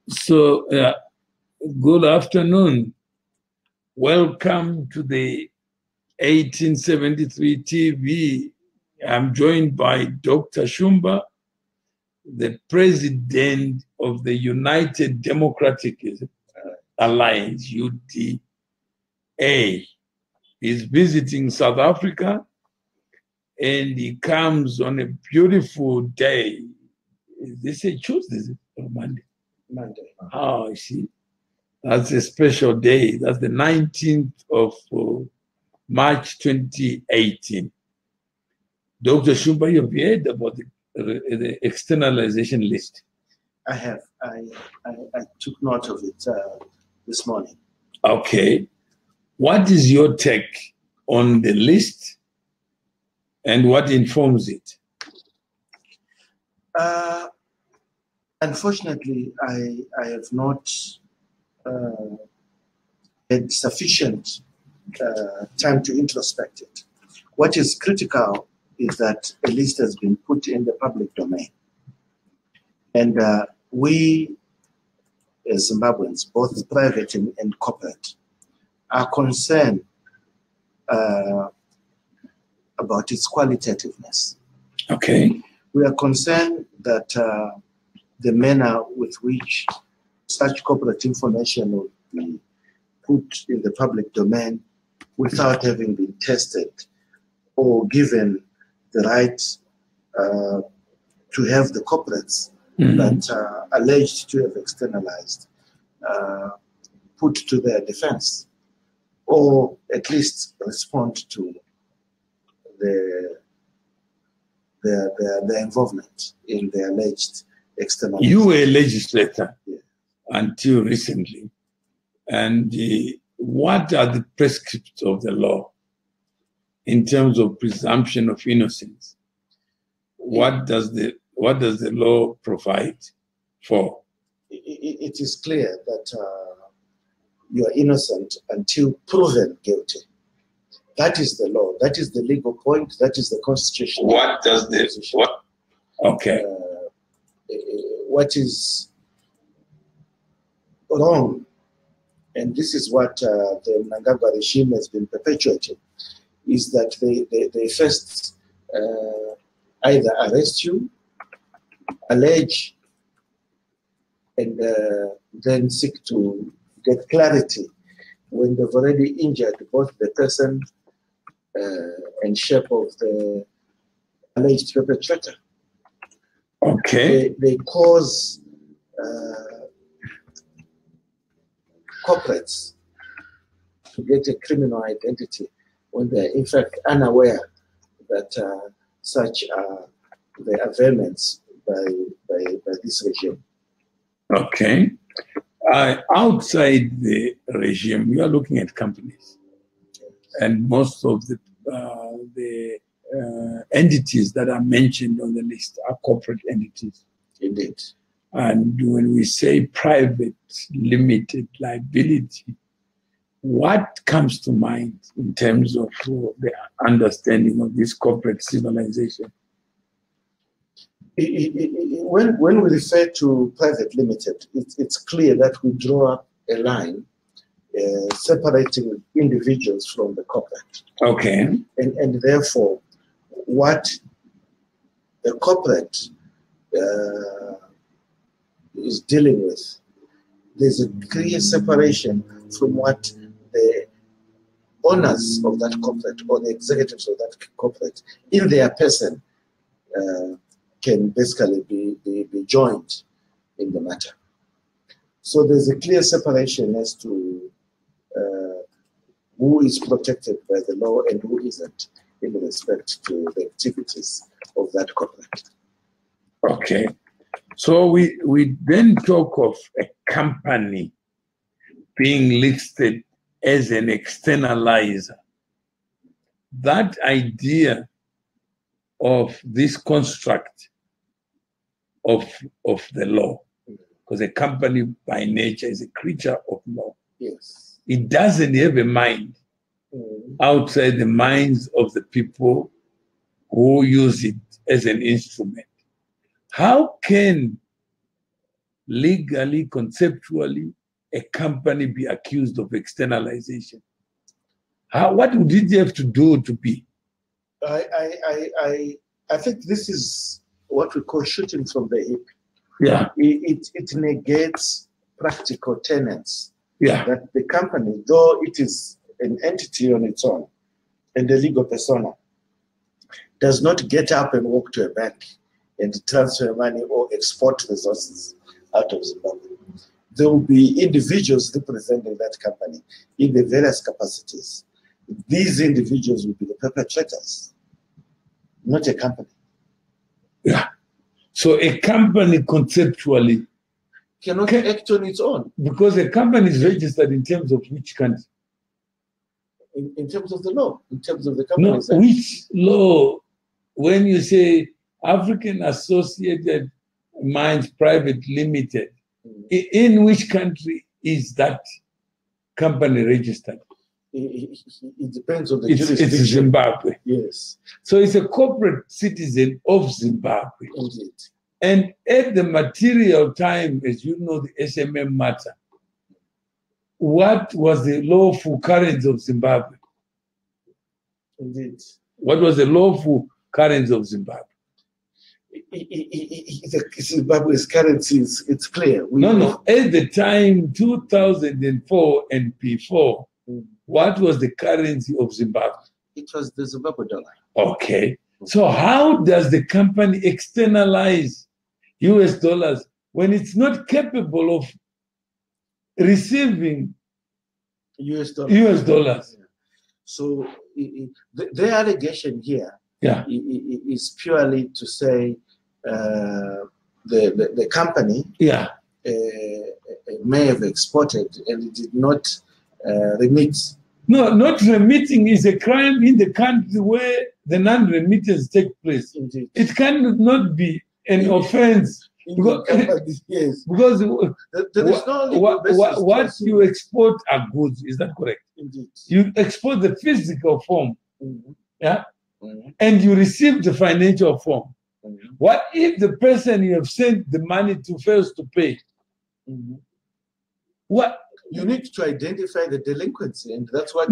So, good afternoon. Welcome to the 1873 TV. I'm joined by Dr. Shumba, the president of the United Democratic Alliance, UDA. He's visiting South Africa, and he comes on a beautiful day. Is this a Tuesday or Monday? Monday. Oh, I see. That's a special day. That's the 19th of March 2018. Dr. Shumba, you've heard about the externalization list. I have. I took note of it this morning. Okay. What is your take on the list and what informs it? Unfortunately, I have not had sufficient time to introspect it. What is critical is that a list has been put in the public domain. And we, as Zimbabweans, both private and corporate, are concerned about its qualitativeness. Okay. We are concerned that the manner with which such corporate information will be put in the public domain without having been tested or given the right to have the corporates that are alleged to have externalized put to their defense, or at least respond to their involvement in the alleged external. You were a legislator, yeah, until recently. And what are the prescripts of the law in terms of presumption of innocence? What does the law provide for? It is clear that you are innocent until proven guilty. That is the law. That is the legal point. That is the constitution. What does this? What? Okay. What is wrong, and this is what the Mnangagwa regime has been perpetuating, is that they first either arrest you, allege, and then seek to get clarity when they've already injured both the person and shape of the alleged perpetrator. Okay. They cause corporates to get a criminal identity when they're in fact unaware that such are the availments by this regime. Okay. Outside the regime, you are looking at companies, and most of the entities that are mentioned on the list are corporate entities. Indeed. And when we say private limited liability, what comes to mind in terms of the understanding of this corporate civilization? When we refer to private limited, it's clear that we draw up a line separating individuals from the corporate. Okay. And therefore, what the corporate is dealing with, there's a clear separation from what the owners of that corporate or the executives of that corporate in their person can basically be joined in the matter. So there's a clear separation as to who is protected by the law and who isn't in respect to the activities of that corporate. Okay. So we then talk of a company being listed as an externalizer. That idea of this construct of the law, because a company by nature is a creature of law. Yes. It doesn't have a mind outside the minds of the people who use it as an instrument. How can legally, conceptually, a company be accused of externalization? What would it have to do to be? I think this is what we call shooting from the hip. Yeah. It negates practical tenets. Yeah. That the company, though it is an entity on its own and a legal persona, does not get up and walk to a bank and transfer money or export resources out of Zimbabwe. There will be individuals representing that company in the various capacities. These individuals will be the perpetrators, not a company. Yeah. So a company conceptually cannot act on its own. Because a company is registered in terms of which country? In terms of the law, in terms of the company. No, which law? When you say African Associated Mines Private Limited, in which country is that company registered? It depends on the jurisdiction. It's Zimbabwe. Yes. So it's a corporate citizen of Zimbabwe. Indeed. And at the material time, as you know, the SMM matter, what was the lawful currency of Zimbabwe? Indeed. What was the lawful currency of Zimbabwe? Zimbabwe's currency it's clear. No. At the time, 2004 and before, what was the currency of Zimbabwe? It was the Zimbabwe dollar. Okay. So how does the company externalize US dollars when it's not capable of receiving US dollars? Yeah. So the allegation here is purely to say the company may have exported and it did not remit. No, not remitting is a crime in the country where the non-remittance take place. Indeed. It cannot be an offense. Because, yes. Because there is no what you export are goods, is that correct? Indeed. You export the physical form, Mm-hmm. and you receive the financial form. Mm-hmm. What if the person you have sent the money to fails to pay? Mm-hmm. What? You need to identify the delinquency, and that's what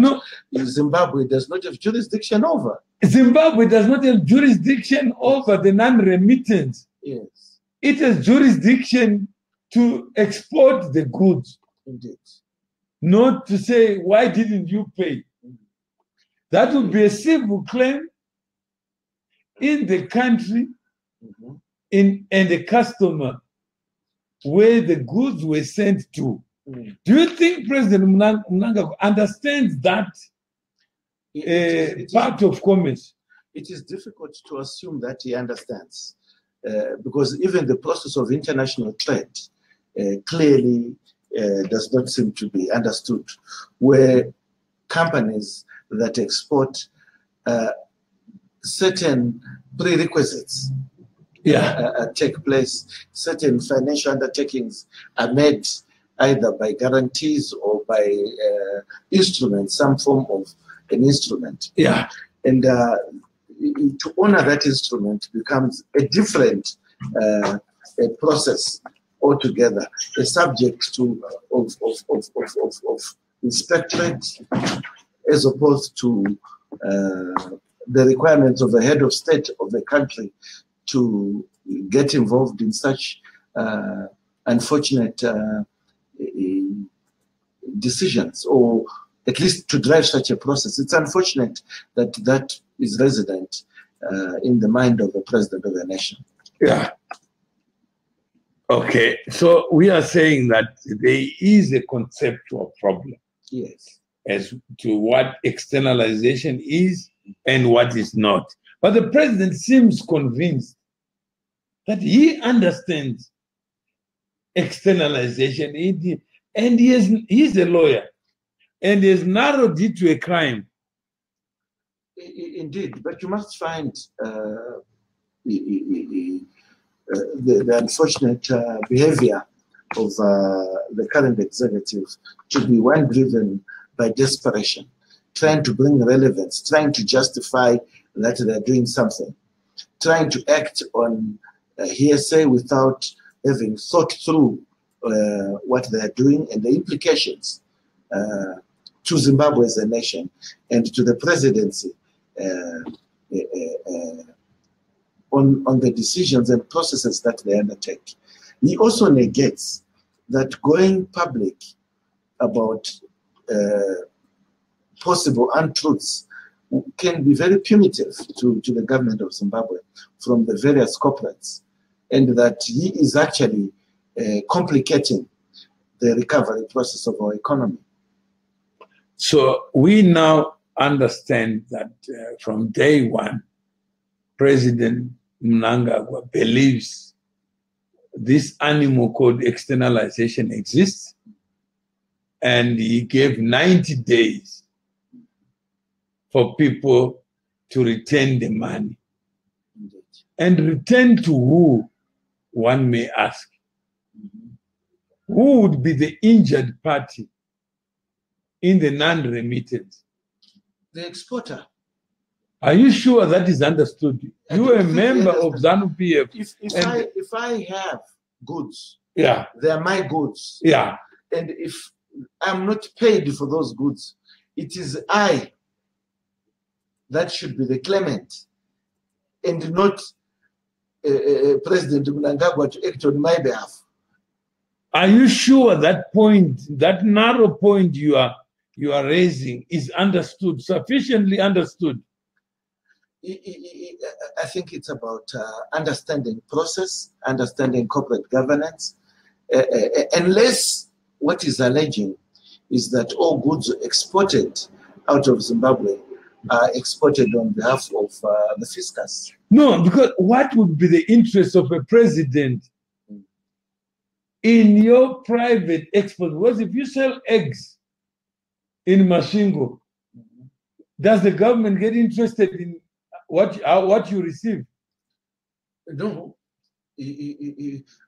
Zimbabwe does not have jurisdiction over. Zimbabwe does not have jurisdiction over the non-remittance. Yes. It has jurisdiction to export the goods. Indeed. Not to say, why didn't you pay? That would be a civil claim in the country and the customer where the goods were sent to. Do you think President Mnangagwa understands that part of commerce? It is difficult to assume that he understands because even the process of international trade clearly does not seem to be understood, where companies that export certain prerequisites take place, certain financial undertakings are made either by guarantees or by instruments, some form of an instrument. Yeah. And to honor that instrument becomes a different a process altogether, a subject to of inspectorate as opposed to the requirements of the head of state of the country to get involved in such unfortunate decisions, or at least to drive such a process. It's unfortunate that that is resident in the mind of the president of the nation. Yeah. Okay, so we are saying that there is a conceptual problem. Yes. As to what externalization is and what is not. But the president seems convinced that he understands externalization, and he's a lawyer, and he has narrowed it to a crime. Indeed, but you must find the unfortunate behavior of the current executive to be one driven by desperation, trying to bring relevance, trying to justify that they're doing something, trying to act on hearsay without having thought through what they are doing and the implications to Zimbabwe as a nation and to the presidency on the decisions and processes that they undertake. He also negates that going public about possible untruths can be very punitive to the government of Zimbabwe from the various corporates, and that he is actually complicating the recovery process of our economy. So we now understand that from day one, President Mnangagwa believes this animal called externalization exists, and he gave 90 days for people to return the money. And return to who, one may ask? Who would be the injured party in the non-remittance? The exporter. Are you sure that is understood? You are a member of ZANU-PF. If I have goods, yeah, they are my goods. Yeah. And if I'm not paid for those goods, it is I that should be the claimant, and not President Mnangagwa to act on my behalf. Are you sure that point, that narrow point you are raising is understood, sufficiently understood? I think it's about understanding process, understanding corporate governance, unless what is alleging is that all goods exported out of Zimbabwe are exported on behalf of the fiscus. No, because what would be the interest of a president in your private export? Because if you sell eggs in Mashingo, does the government get interested in what you receive? No.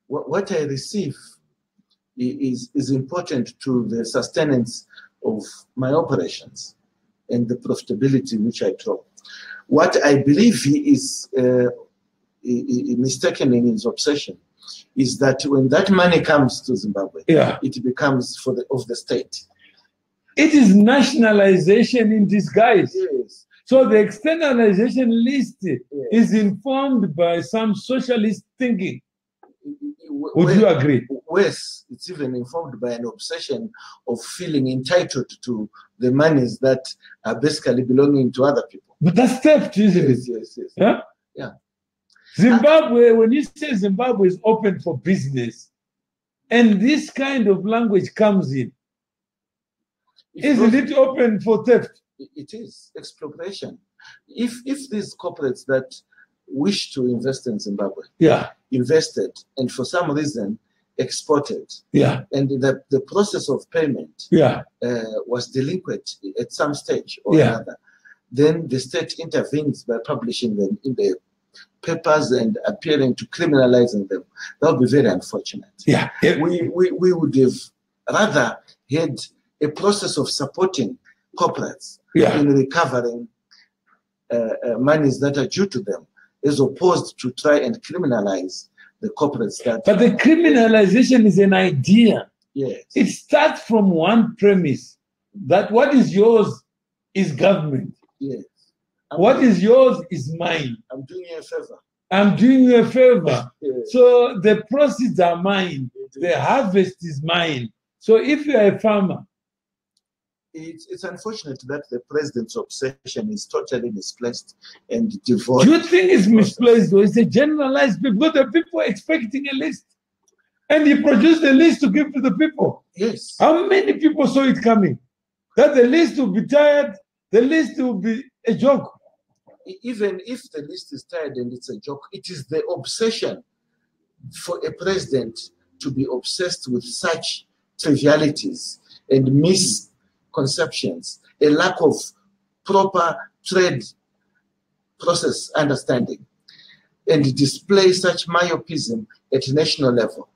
What I receive is important to the sustenance of my operations and the profitability which I draw. What I believe he is mistaken in his obsession is that when that money comes to Zimbabwe, yeah, it becomes of the state. It is nationalization in disguise. Yes. So the externalization list is informed by some socialist thinking. Would you agree? Yes, it's even informed by an obsession of feeling entitled to the monies that are basically belonging to other people. But that's theft, isn't it? Yes. Yeah? Yeah. Zimbabwe, when you say Zimbabwe is open for business, and this kind of language comes in, isn't it open for theft? It is expropriation. If these corporates that wish to invest in Zimbabwe, yeah, invested and for some reason exported, yeah, and the process of payment, yeah, was delinquent at some stage or yeah, another, then the state intervenes by publishing them in the papers and appearing to criminalizing them. That would be very unfortunate. Yeah, we would have rather had a process of supporting corporates, yeah, in recovering monies that are due to them, as opposed to try and criminalize the corporates that. But the criminalization is an idea. Yes. It starts from one premise, that what is yours is government. Yes. What is yours is mine. I'm doing you a favor. I'm doing you a favor. Yes. So the proceeds are mine. The harvest is mine. So if you are a farmer, it's unfortunate that the president's obsession is totally misplaced and devoid. Do you think it's misplaced, or it's a generalized people? Because the people are expecting a list. And he produced a list to give to the people. Yes. How many people saw it coming? That the list will be tired, the list will be a joke. Even if the list is tired and it's a joke, it is the obsession for a president to be obsessed with such trivialities and misconceptions, a lack of proper trade process understanding, and display such myopism at national level.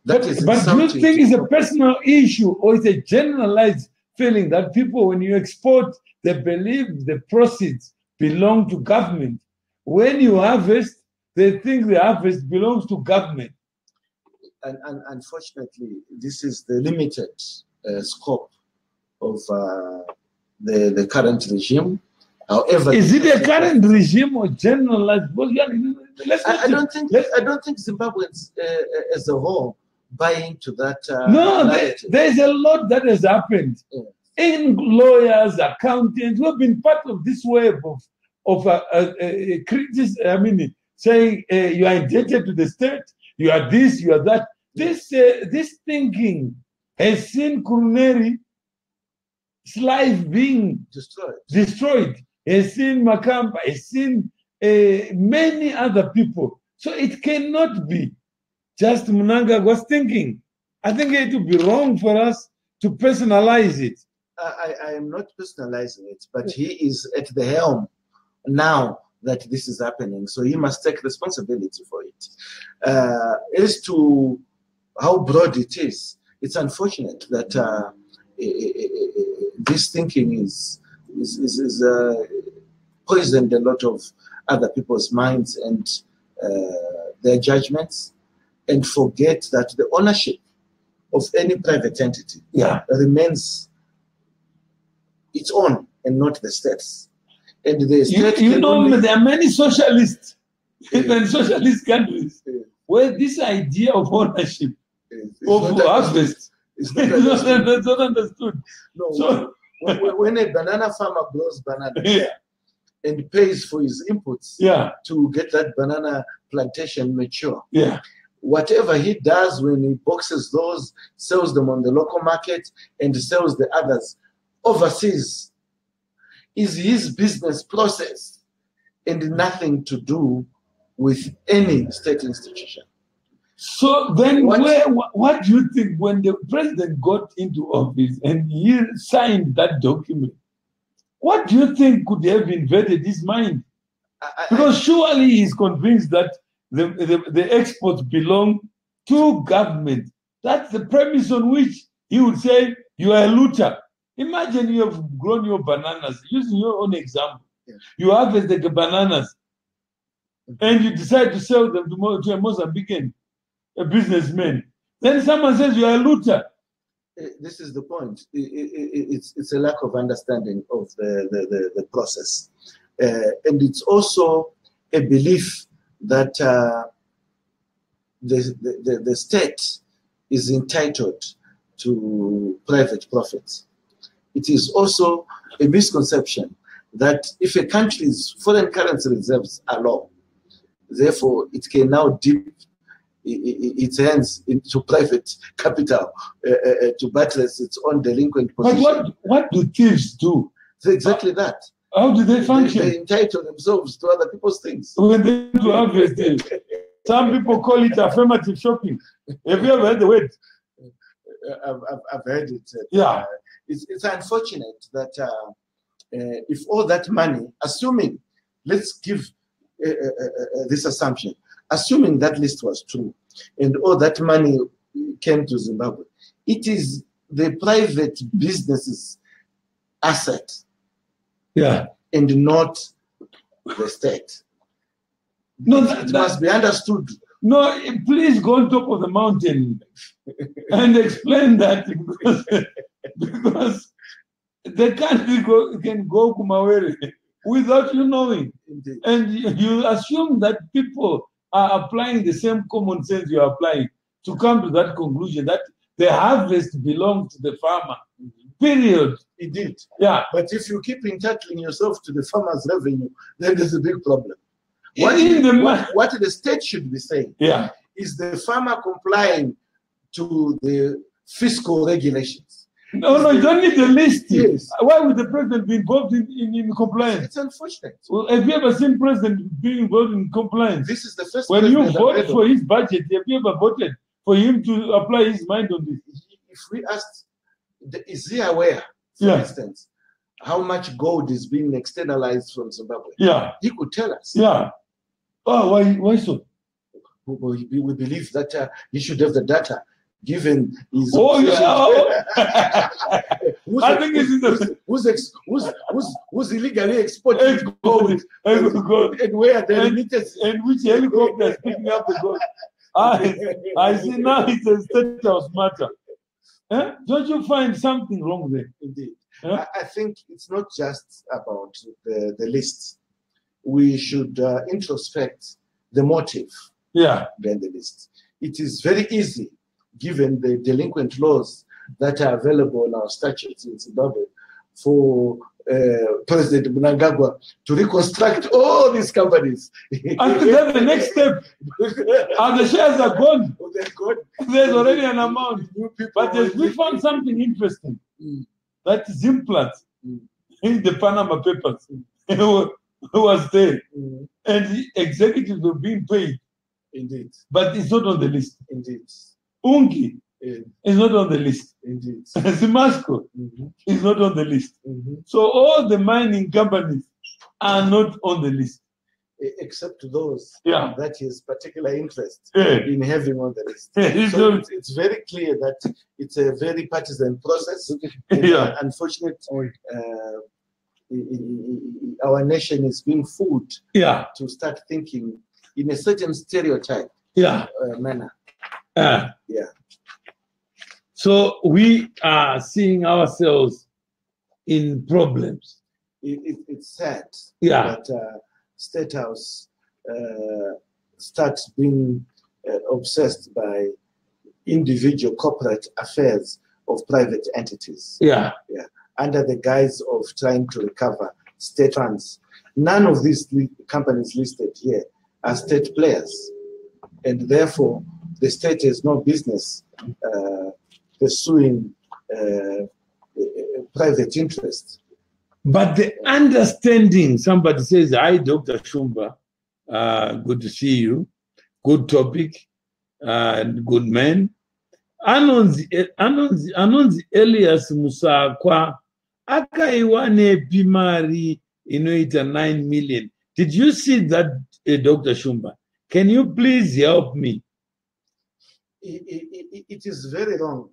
But do you think it's a personal issue, or it's a generalized feeling that people, when you export, they believe the proceeds belong to government? When you harvest, they think the harvest belongs to government. And unfortunately, this is the limited scope of the current regime. However, is it a current regime or generalized? I don't think Zimbabweans as a whole buy into that. No, there's a lot that has happened. Yeah. In lawyers, accountants, who have been part of this wave of critics. I mean, saying you are indebted to the state, you are this, you are that. This thinking has seen Kuruneri's life being destroyed. Has seen Makamba, has seen many other people. So it cannot be just Mnangagwa's thinking. I think it would be wrong for us to personalize it. I am not personalizing it, but he is at the helm now that this is happening, so he must take responsibility for it. As to how broad it is, it's unfortunate that this thinking is poisoned a lot of other people's minds and their judgments, and forget that the ownership of any private entity remains its own and not the state's. And the state there are many socialists, even socialist countries, where this idea of ownership of harvest is not understood. No, so, when a banana farmer grows bananas and pays for his inputs to get that banana plantation mature, whatever he does when he boxes those, sells them on the local market, and sells the others overseas, is his business process and nothing to do with any state institution. So then what do you think when the president got into office and he signed that document, what do you think could have invaded his mind? Because surely he's convinced that the exports belong to government. That's the premise on which he would say you are a looter. Imagine you have grown your bananas, using your own example. You harvest the bananas and you decide to sell them to a Mozambican, a businessman. Then someone says you are a looter. This is the point. It's a lack of understanding of the process. And it's also a belief that the state is entitled to private profits. It is also a misconception that if a country's foreign currency reserves are low, therefore it can now dip its hands into private capital to buttress its own delinquent position. But what do thieves do? It's exactly that. How do they function? They entitle themselves to other people's things. When they do harvest it, some people call it affirmative shopping. Have you ever heard the word? I've heard it. It's unfortunate that if all that money, assuming, let's give this assumption, assuming that list was true, and all that money came to Zimbabwe, it is the private business's asset, and not the state. No, it must be understood. No, please go on top of the mountain and explain that, because the country can go Kumawere without you knowing. Indeed. And you assume that people are applying the same common sense you are applying to come to that conclusion that the harvest belongs to the farmer. Period. Indeed. Yeah. But if you keep entitling yourself to the farmer's revenue, then there's a big problem. What the state should be saying is the farmer complying to the fiscal regulations. No, you don't need the list. Yes. Why would the president be involved in compliance? It's unfortunate. Well, have you ever seen president being involved in compliance? This is the first. When you vote for his budget, have you ever voted for him to apply his mind on this? If we asked, is he aware, for instance, how much gold is being externalized from Zimbabwe? He could tell us. Oh, why so? We believe that he should have the data, given his. I think who's illegally exporting gold, and where the remittance and which helicopter is picking up the gold. I see now it's a state house matter. Don't you find something wrong there? Indeed. I think it's not just about the list. We should introspect the motive behind the list. It is very easy, given the delinquent laws that are available in our statutes in Zimbabwe, for President Mnangagwa to reconstruct all these companies. And then the next step, and the shares are gone. They're gone. There's already an amount. But we found something interesting. That Zimplats in the Panama Papers who was there. And the executives were being paid. Indeed. But it's not on the list. Indeed. Ungi is not on the list. Indeed. Zimasco is not on the list. So all the mining companies are not on the list. Except those that is particular interest in having on the list. So it's very clear that it's a very partisan process. Unfortunately, our nation is being fooled to start thinking in a certain stereotype manner. So we are seeing ourselves in problems. It's sad that State House starts being obsessed by individual corporate affairs of private entities. Under the guise of trying to recover state funds. None of these companies listed here are state players, and therefore the state has no business pursuing private interests. But the understanding, somebody says, hi, Dr. Shumba, good to see you, good topic, good man. Anonzi Elias Musakwa, akaiwane bimari inoita 9 million. Did you see that, Dr. Shumba? Can you please help me? It is very wrong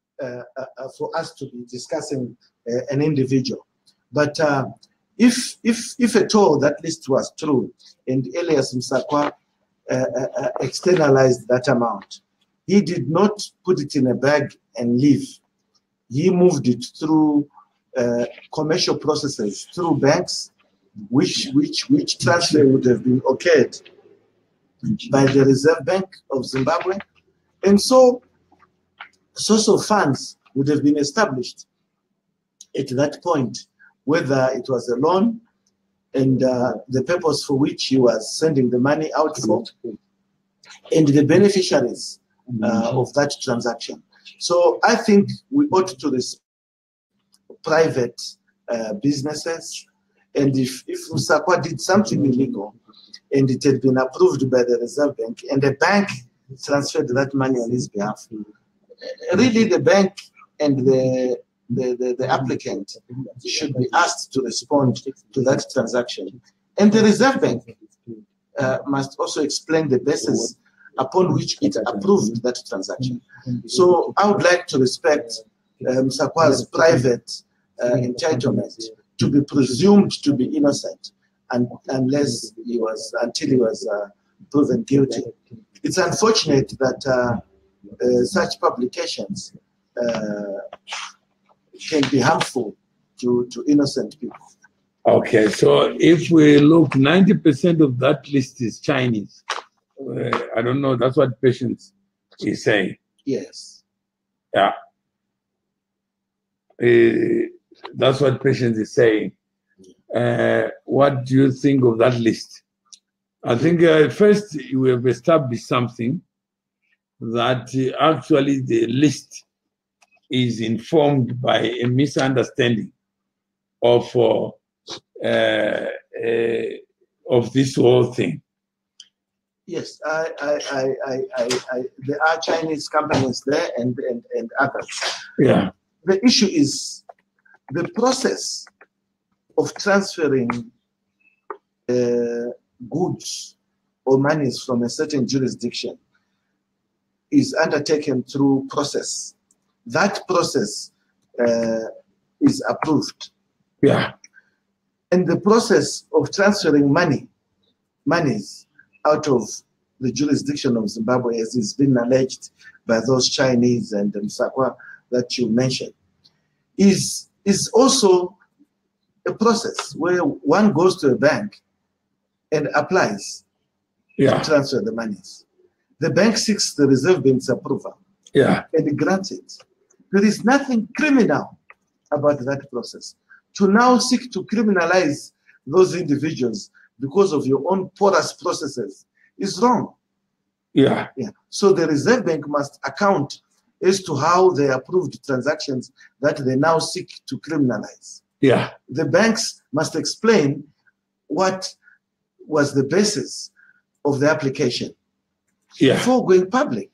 for us to be discussing an individual. But if at all that list was true, and Elias Musakwa externalized that amount, he did not put it in a bag and leave. He moved it through commercial processes, through banks, which transfer would have been okayed by the Reserve Bank of Zimbabwe. And so source of funds would have been established at that point, whether it was a loan and the purpose for which he was sending the money out for, and the beneficiaries of that transaction. So I think we ought to respect private businesses, and if Musakwa did something illegal and it had been approved by the Reserve Bank and the bank transferred that money on his behalf, really the bank and the applicant should be asked to respond to that transaction. And the Reserve Bank must also explain the basis upon which it approved that transaction. So I would like to respect Musakwa's private entitlement to be presumed to be innocent until he was proven guilty. It's unfortunate that such publications can be harmful to innocent people. Okay, so if we look, 90% of that list is Chinese. I don't know, that's what Patience is saying. Yes. Yeah. That's what Patience is saying. What do you think of that list? I think first we have established something, that actually the list is informed by a misunderstanding of this whole thing. Yes, there are Chinese companies there and others. Yeah. The issue is the process of transferring goods or monies from a certain jurisdiction is undertaken through process. That process is approved. Yeah. And the process of transferring monies out of the jurisdiction of Zimbabwe, as is been alleged by those Chinese and Mnangagwa that you mentioned, is also a process where one goes to a bank and applies to transfer the monies. The bank seeks the Reserve Bank's approval and grants it. There is nothing criminal about that process. To now seek to criminalize those individuals because of your own porous processes is wrong. So the Reserve Bank must account as to how they approved transactions that they now seek to criminalize. The banks must explain what was the basis of the application before going public.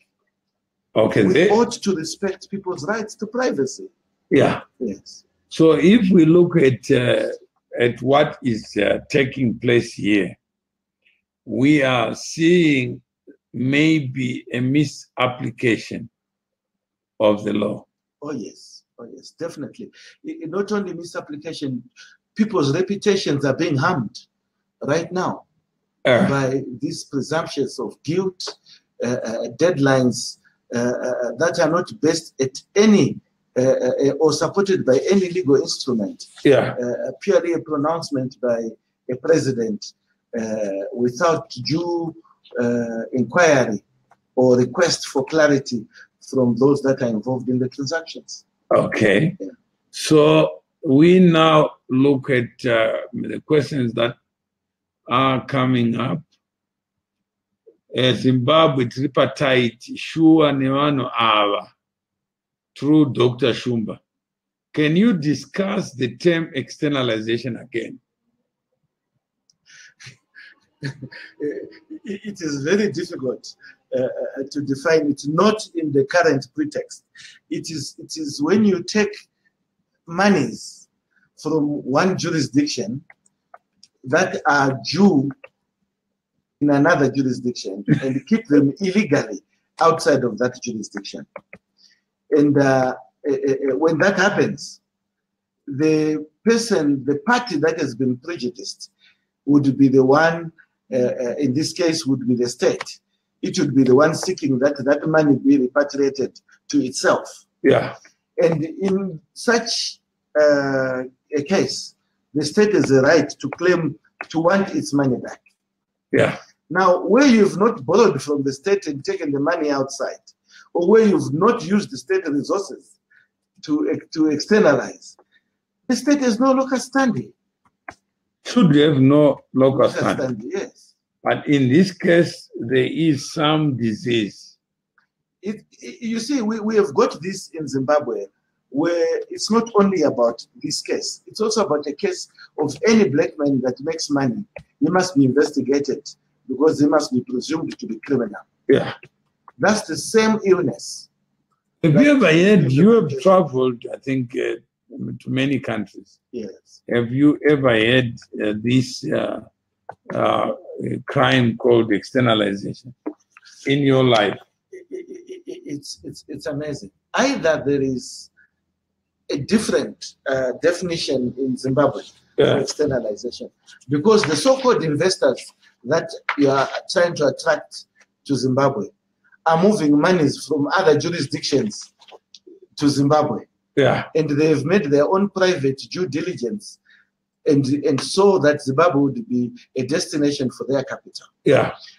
We ought to respect people's rights to privacy. Yes. So if we look at what is taking place here, we are seeing maybe a misapplication of the law. Oh yes, definitely. Not only misapplication, people's reputations are being harmed right now by these presumptions of guilt, deadlines that are not based at any or supported by any legal instrument. Purely a pronouncement by a president without due inquiry or request for clarity from those that are involved in the transactions. So we now look at the questions that are coming up. Zimbabwe tripartite sure nevano ava through Dr. Shumba. Can you discuss the term externalization again? It is very difficult to define it, not in the current pretext. It is when you take monies from one jurisdiction that are due in another jurisdiction and keep them illegally outside of that jurisdiction. And when that happens, the party that has been prejudiced would be the one, in this case, would be the state. It would be the one seeking that money be repatriated to itself. And in such a case, the state has a right to claim to want its money back. Now, where you've not borrowed from the state and taken the money outside, or where you've not used the state resources to externalize, the state has no local standing. Should we have no local standing? Yes. But in this case, there is some disease. You see, we have got this in Zimbabwe, where it's not only about this case, it's also about a case of any black man that makes money. He must be investigated because he must be presumed to be criminal. That's the same illness. Have you ever heard, you have traveled, I think, to many countries. Yes. Have you ever heard this crime called externalization in your life? It's amazing. Either there is a different definition in Zimbabwe of externalization, because the so-called investors that you are trying to attract to Zimbabwe are moving monies from other jurisdictions to Zimbabwe. And they've made their own private due diligence and so that Zimbabwe would be a destination for their capital.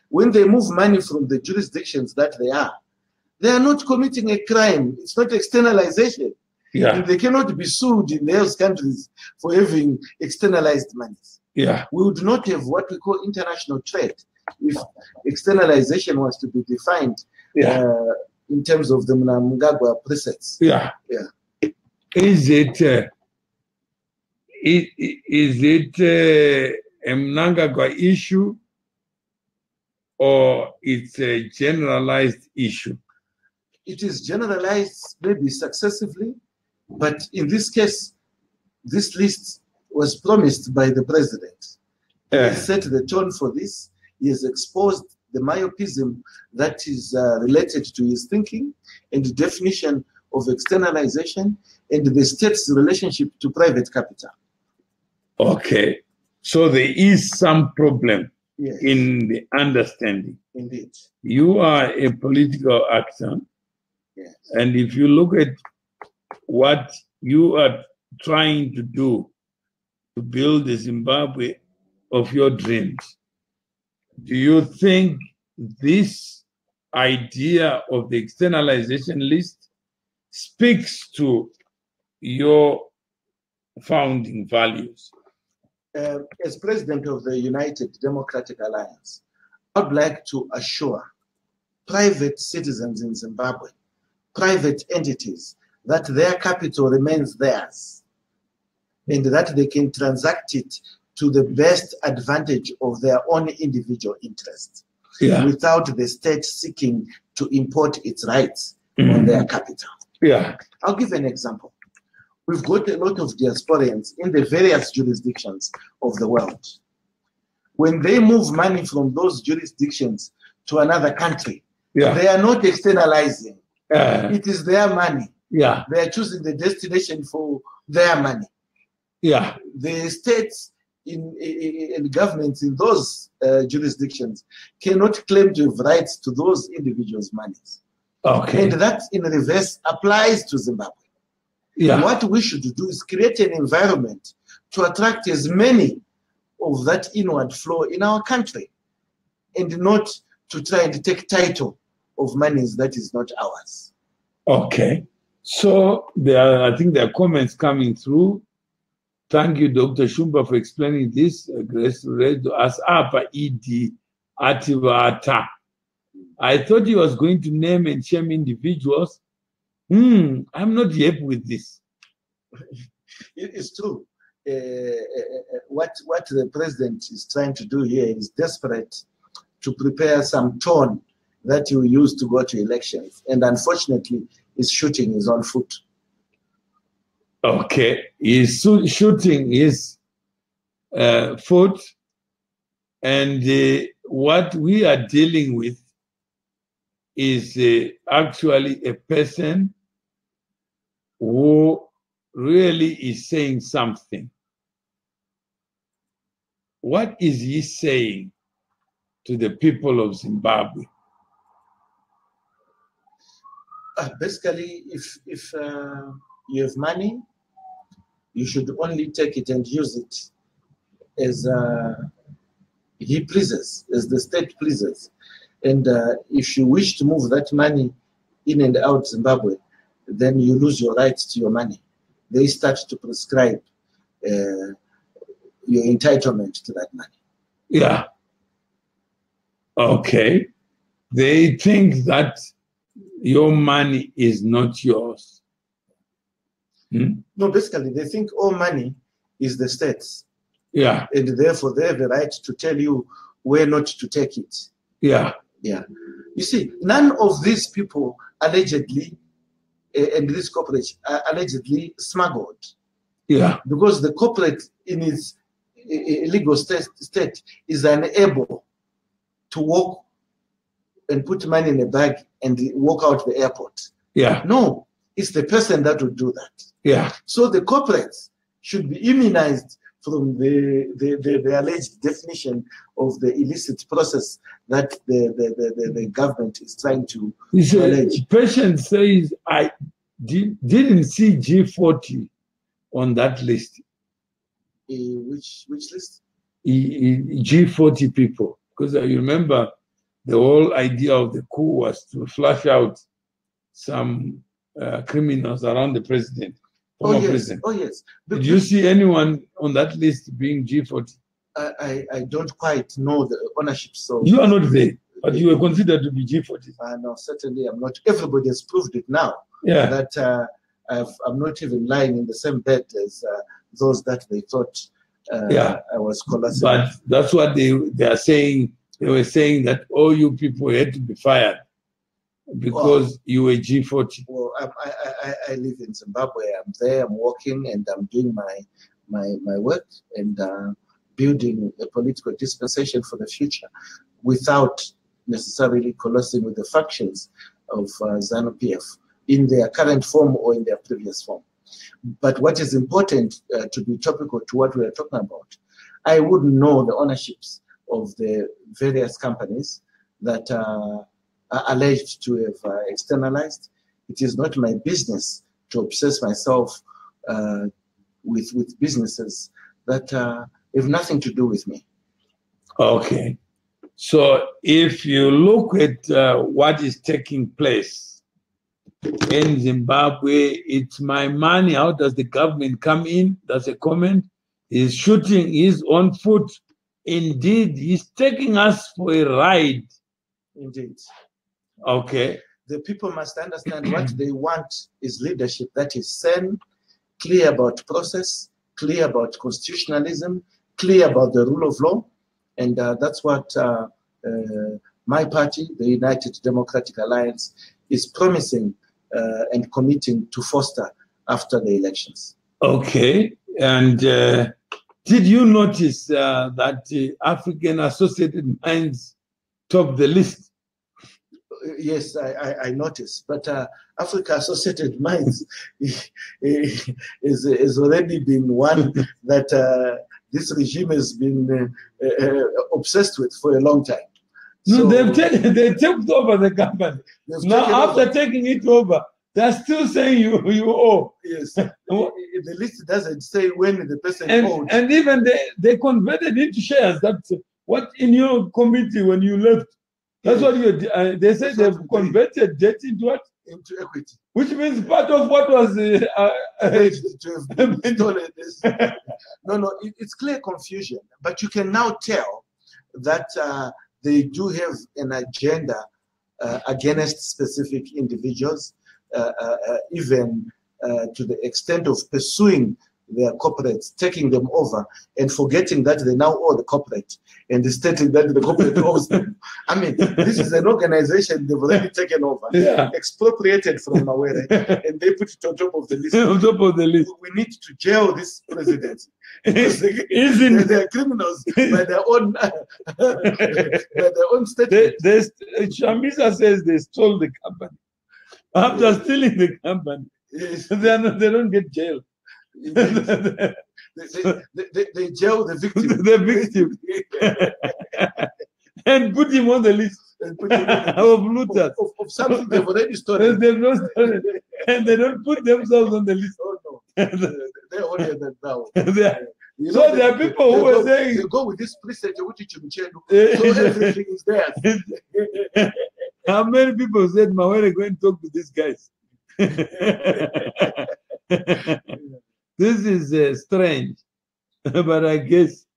When they move money from the jurisdictions that they are not committing a crime. It's not externalization. And they cannot be sued in those countries for having externalized monies. We would not have what we call international trade if externalization was to be defined in terms of the Mnangagwa precepts. Is it a Mnangagwa issue or it's a generalized issue? It is generalized maybe successively, but in this case, this list was promised by the president. He has set the tone for this. He has exposed the myopism that is related to his thinking and the definition of externalization and the state's relationship to private capital. So there is some problem Yes. in the understanding. Indeed. You are a political actor, Yes. and if you look at what you are trying to do to build the Zimbabwe of your dreams, do you think this idea of the externalization list speaks to your founding values? As president of the United Democratic Alliance, I would like to assure private citizens in Zimbabwe, private entities, that their capital remains theirs and that they can transact it to the best advantage of their own individual interests, without the state seeking to import its rights on their capital. I'll give an example. We've got a lot of diasporians in the various jurisdictions of the world. When they move money from those jurisdictions to another country, they are not externalizing. It is their money. They are choosing the destination for their money. The states and governments in those jurisdictions cannot claim to have rights to those individuals' monies. And that, in reverse, applies to Zimbabwe. What we should do is create an environment to attract as many of that inward flow in our country, and not to try and take title of monies that is not ours. So I think there are comments coming through. Thank you, Dr. Shumba, for explaining this. Grace read as Apa ED Ativata. I thought he was going to name and shame individuals. I'm not happy with this. It is true. What the president is trying to do here is desperate to prepare some tone that he will use to go to elections. And unfortunately, is shooting his own foot. He's shooting his foot. And what we are dealing with is actually a person who really is saying something. What is he saying to the people of Zimbabwe? Basically, if you have money, you should only take it and use it as he pleases, as the state pleases. And if you wish to move that money in and out Zimbabwe, then you lose your rights to your money. They start to prescribe your entitlement to that money. They think that your money is not yours. No, basically, they think all money is the state's. And therefore, they have the right to tell you where not to take it. You see, none of these people allegedly, and this corporate are allegedly smuggled. Because the corporate in its legal state is unable to walk and put money in a bag and walk out the airport. No, it's the person that would do that. So the corporates should be immunized from the alleged definition of the illicit process that the government is trying to allege. The patient says, I didn't see G40 on that list. Which list? G40 people. Because I remember the whole idea of the coup was to flush out some criminals around the president. President. Did you see anyone on that list being G40? I don't quite know the ownership. So you are not there, but you were considered to be G40. No, certainly I'm not. Everybody has proved it now. That I'm not even lying in the same bed as those that they thought I was coalescing. But that's what they are saying. They were saying that all you people had to be fired because you were G40. Well, I live in Zimbabwe. I'm there, I'm working, and I'm doing my work and building a political dispensation for the future without necessarily coalescing with the factions of ZANU-PF in their current form or in their previous form. But what is important to be topical to what we are talking about, I wouldn't know the ownerships of the various companies that are alleged to have externalized. It is not my business to obsess myself with businesses that have nothing to do with me. Okay. So if you look at what is taking place in Zimbabwe, it's my money. How does the government come in? That's a comment. He's shooting his own foot. Indeed, he's taking us for a ride. Indeed. Okay. The people must understand what they want is leadership that is sane, clear about process, clear about constitutionalism, clear about the rule of law. And that's what my party, the United Democratic Alliance, is promising and committing to foster after the elections. Okay. And did you notice that the African Associated Mines topped the list? Yes, I noticed. But Africa Associated Mines is already been one that this regime has been obsessed with for a long time. No, So, they took over the company. Now, after taking it over, they're still saying you owe. Yes, the list doesn't say when the person owed. And even they converted into shares. That's what in your committee when you left. That's what you. They said they've converted debt into what? Into equity. Which means part of what was No, it's clear confusion. But you can now tell that they do have an agenda against specific individuals, even to the extent of pursuing their corporates, taking them over, and forgetting that they now owe the corporate, and stating that the corporate owes them. I mean, this is an organization they've already taken over, expropriated from Mawere, and they put it on top of the list. On top of the list. We need to jail this president. They are criminals by their own statement. Shamisa says they stole the company. After stealing the company, they don't get jailed. They jail the victim. The victim. And put him on the list of looters. Of something they've already stolen. They've not stolen. And they don't put themselves on the list. Oh, no. They're older than now. So there are people who are saying... They go with this preset, so everything is there. How many people said, Mawere, go and talk to these guys? This is strange, but I guess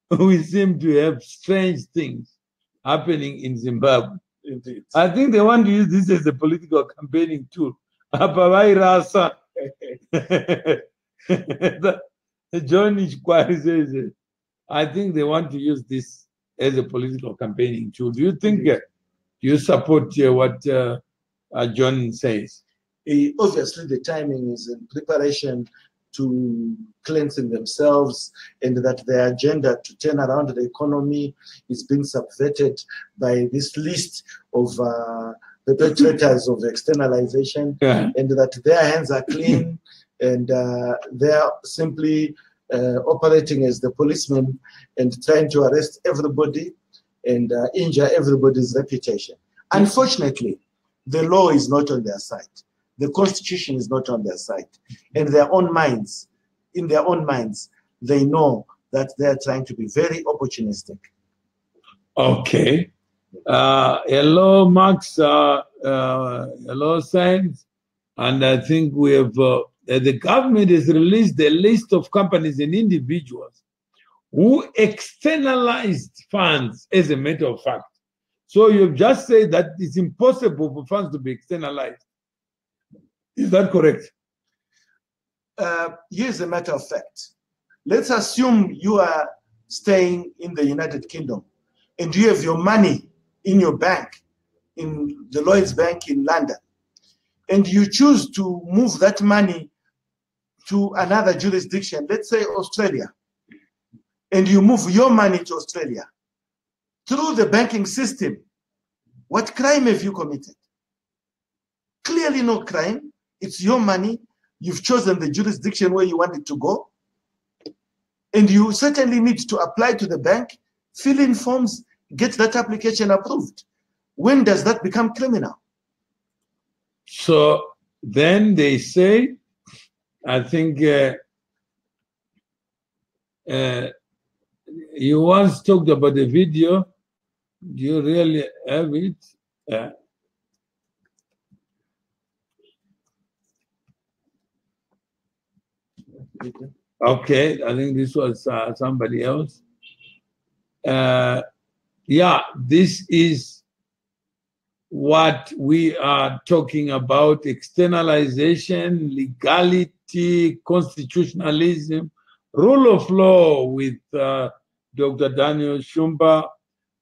we seem to have strange things happening in Zimbabwe. Indeed. I think they want to use this as a political campaigning tool. John Ishkwari says, I think they want to use this as a political campaigning tool. Do you think you support what John says? Obviously, the timing is in preparation to cleansing themselves, and that their agenda to turn around the economy is being subverted by this list of perpetrators of externalization, and that their hands are clean, and they are simply operating as the policemen and trying to arrest everybody and injure everybody's reputation. Unfortunately, the law is not on their side. The constitution is not on their side. And in their own minds, they know that they are trying to be very opportunistic. Okay. Hello, Max. Hello, Science. And I think we have, the government has released a list of companies and individuals who externalized funds, as a matter of fact. So you've just said that it's impossible for funds to be externalized. Is that correct? Here's a matter of fact. Let's assume you are staying in the United Kingdom and you have your money in your bank, in the Lloyds Bank in London, and you choose to move that money to another jurisdiction, let's say Australia, and you move your money to Australia through the banking system. What crime have you committed? Clearly no crime. It's your money. You've chosen the jurisdiction where you want it to go. And you certainly need to apply to the bank fill in forms, get that application approved. When does that become criminal? So then they say, I think you once talked about the video. Do you really have it? Okay, I think this was somebody else. Yeah, this is what we are talking about: externalization, legality, constitutionalism, rule of law, with Dr. Daniel Shumba,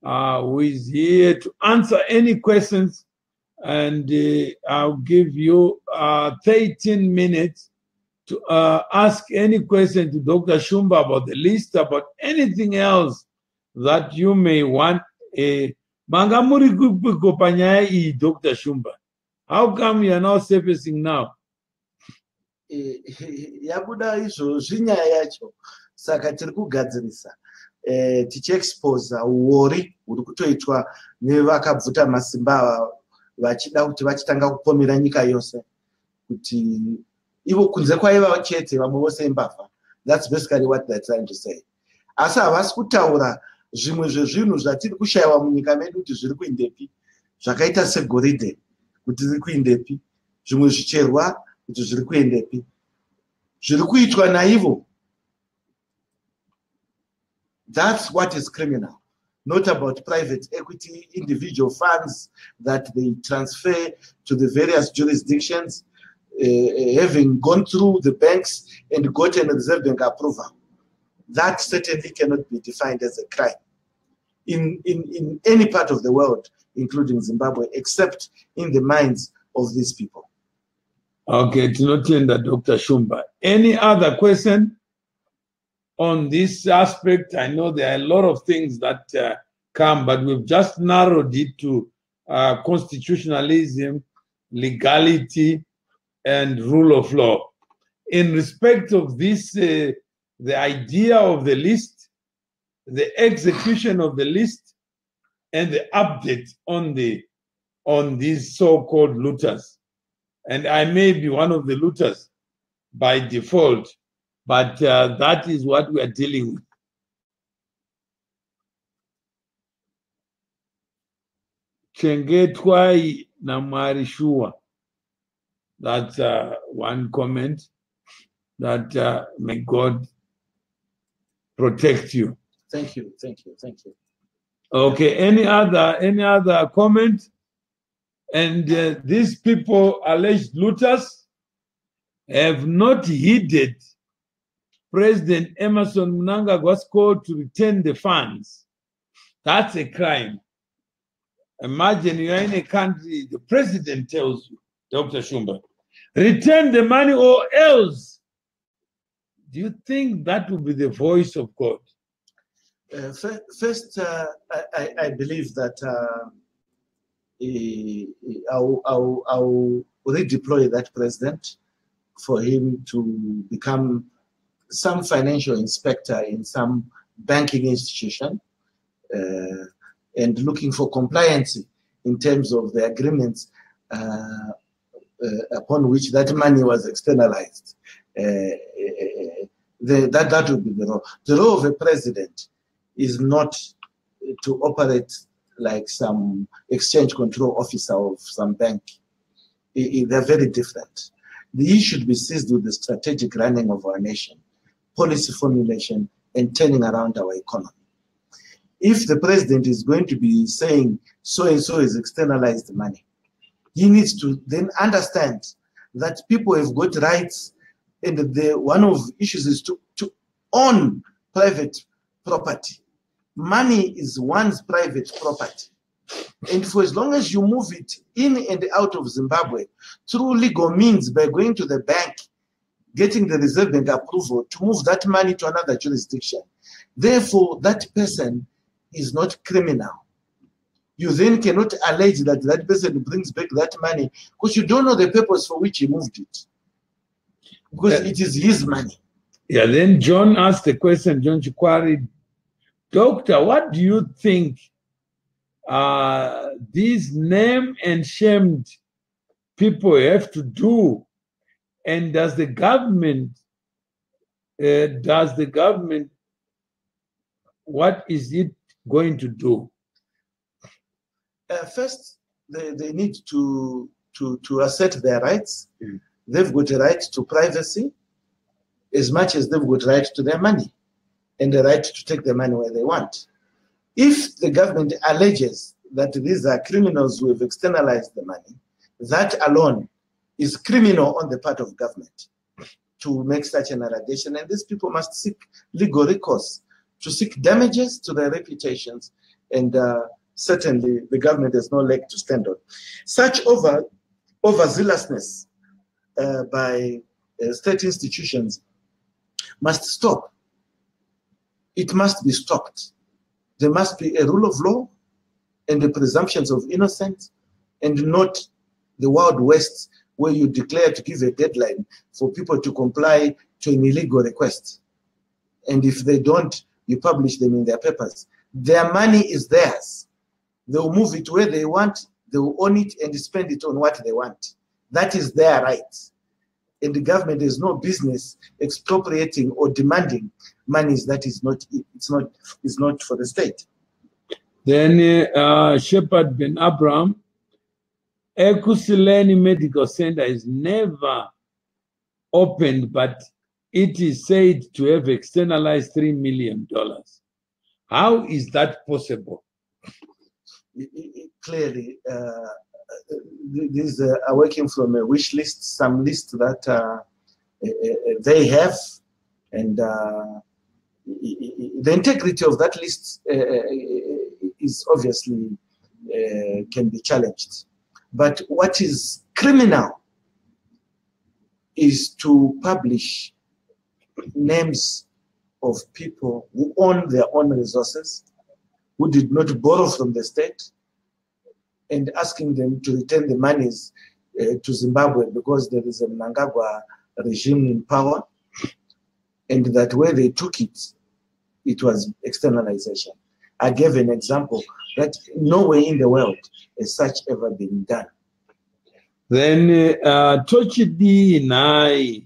who is here to answer any questions. And I'll give you 13 minutes to ask any question to Dr. Shumba about the list, about anything else that you may want. Mangamuri Kupanyai, Dr. Shumba. How come you are now surfacing now? Yabuda izvozvi nyaya yacho, saka tiri kugadzirisa tichiexpose uori huri kutoitwa nevakabvuta masimba ava vachida kuti vachitanga kupomera nyika yose kuti ivo kunze kwaiva chete vamwe vose imbavha. That's basically what they're trying to say. Asi havasi kutaura zvimwe zvezvinhu zvatiri kushayiwa munyika medu kuti zviri kuindepi, zvakaita segoridhe kuti riri kuindepi, zvimwe zvicherwa kuti zviri kuindepi, zviri kuitwa naivo. That's what is criminal, not about private equity, individual funds that they transfer to the various jurisdictions, having gone through the banks and gotten a Reserve Bank approval. That certainly cannot be defined as a crime in any part of the world, including Zimbabwe, except in the minds of these people. Okay, it's not in that, Dr. Shumba. Any other question on this aspect? I know there are a lot of things that come, but we've just narrowed it to constitutionalism, legality, and rule of law. In respect of this, the idea of the list, the execution of the list, and the update on these so-called looters. And I may be one of the looters by default, but that is what we are dealing with. Chengetwai Namarishua. That's one comment. That may God protect you. Thank you, thank you, thank you. Okay, any other comment? And these people, alleged looters, have not heeded President Emmerson Mnangagwa's call to return the funds. That's a crime. Imagine you are in a country, the president tells you, Dr. Shumba, return the money or else. Do you think that will be the voice of God? First, I believe that I'll redeploy that president for him to become some financial inspector in some banking institution and looking for compliance in terms of the agreements upon which that money was externalized. That would be the role. The role of a president is not to operate like some exchange control officer of some bank. They're very different. He should be seized with the strategic running of our nation, policy formulation, and turning around our economy. If the president is going to be saying so-and-so is externalized money, he needs to then understand that people have got rights, and one of the issues is to own private property. Money is one's private property. And for as long as you move it in and out of Zimbabwe through legal means by going to the bank, getting the Reserve Bank approval to move that money to another jurisdiction, therefore that person is not criminal. You then cannot allege that that person brings back that money because you don't know the purpose for which he moved it. Because it is his money. Yeah, then John asked the question, John Chikwari, Doctor, what do you think these name and shamed people have to do? And does the government, what is it going to do? First, they need to assert their rights. They've got a right to privacy as much as they've got a right to their money and the right to take the money where they want. If the government alleges that these are criminals who have externalized the money, that alone is criminal on the part of government to make such an allegation. And these people must seek legal recourse to seek damages to their reputations. And certainly the government has no leg to stand on. Such overzealousness by state institutions must stop. It must be stopped. There must be a rule of law and the presumptions of innocence, and not the Wild West where you declare to give a deadline for people to comply to an illegal request. And if they don't, you publish them in their papers. Their money is theirs. They'll move it where they want, they will own it and spend it on what they want. That is their right. And the government has no business expropriating or demanding monies that is not for the state. Then Shepherd Ben Abraham, Ekusileni Medical Center is never opened, but it is said to have externalized $3 million. How is that possible? Clearly, these are working from a wish list, some list that they have, and the integrity of that list is obviously can be challenged. But what is criminal is to publish names of people who own their own resources, who did not borrow from the state, and asking them to return the monies to Zimbabwe because there is a Mnangagwa regime in power, and that where they took it, it was externalization. I gave an example that nowhere in the world has such ever been done. Then Tochidi Nai.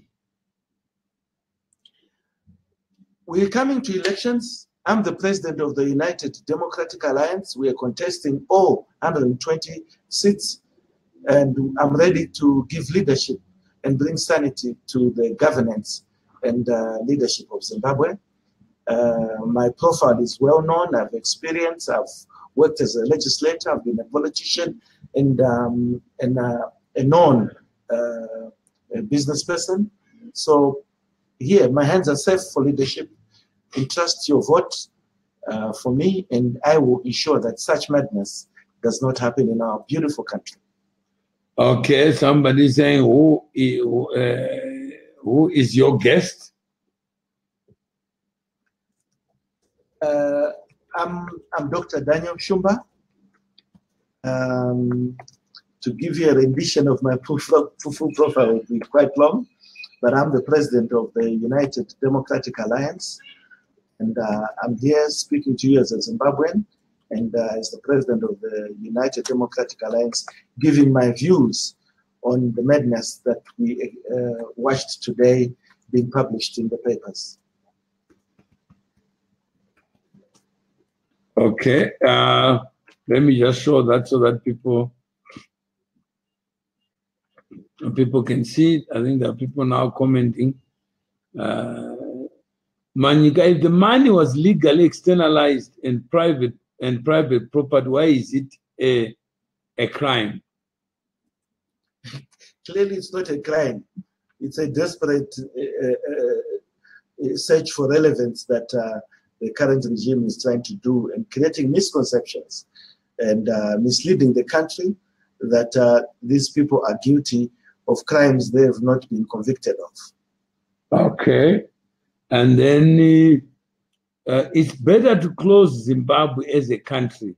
We're coming to elections. I'm the president of the United Democratic Alliance. We are contesting all 120 seats, and I'm ready to give leadership and bring sanity to the governance and leadership of Zimbabwe. My profile is well known. I've experience. I've worked as a legislator. I've been a politician and a known business person. So here, my hands are safe for leadership. Entrust your vote for me, and I will ensure that such madness does not happen in our beautiful country. Okay, somebody saying who is your guest? I'm Dr. Daniel Shumba. To give you a rendition of my full profile would be quite long, but I'm the president of the United Democratic Alliance, and I'm here speaking to you as a Zimbabwean and as the president of the United Democratic Alliance, giving my views on the madness that we watched today being published in the papers. Okay, let me just show that so that people can see it. I think there are people now commenting. Manyika, if the money was legally externalized and private property, why is it a crime? Clearly, it's not a crime. It's a desperate search for relevance that the current regime is trying to do, and creating misconceptions and misleading the country that these people are guilty of crimes they have not been convicted of. Okay. And then it's better to close Zimbabwe as a country.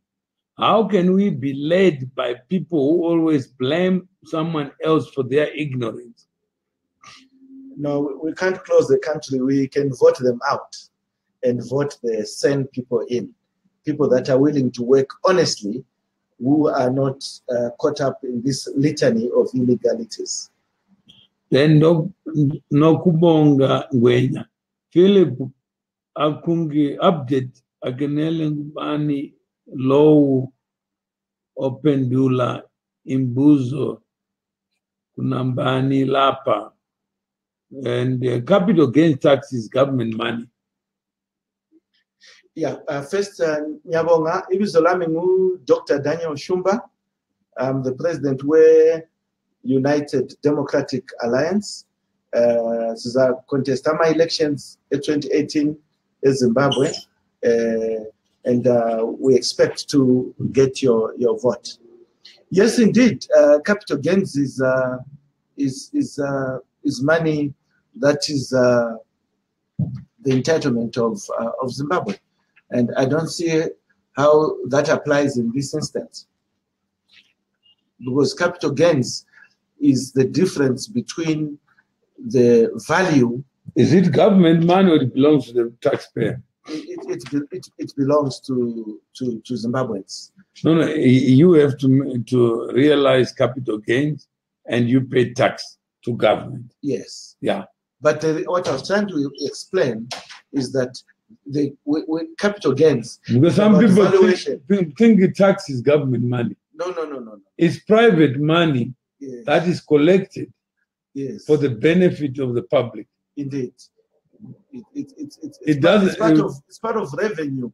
How can we be led by people who always blame someone else for their ignorance? No, we can't close the country. We can vote them out. and vote there, send people in, people that are willing to work honestly, who are not caught up in this litany of illegalities. Then nokubonga ngwenya Philip akungi update agenele ngubani low opendula imbuzo kunambani lapa, and capital gains tax is government money. Yeah, first, Nyabonga, ibizo lami ngu Dr. Daniel Shumba. I'm the president where United Democratic Alliance. Contest my elections in 2018 in Zimbabwe, and we expect to get your vote. Yes, indeed, capital gains is money that is the entitlement of Zimbabwe, and I don't see how that applies in this instance, because capital gains is the difference between the value. Is it government money or it belongs to the taxpayer? It belongs to Zimbabweans. No, you have to realize capital gains and you pay tax to government. Yes. Yeah. But what I was trying to explain is that the capital gains. Because some people think the tax is government money. No. It's private money. Yes. That is collected, yes, for the benefit of the public. Indeed. It's part of revenue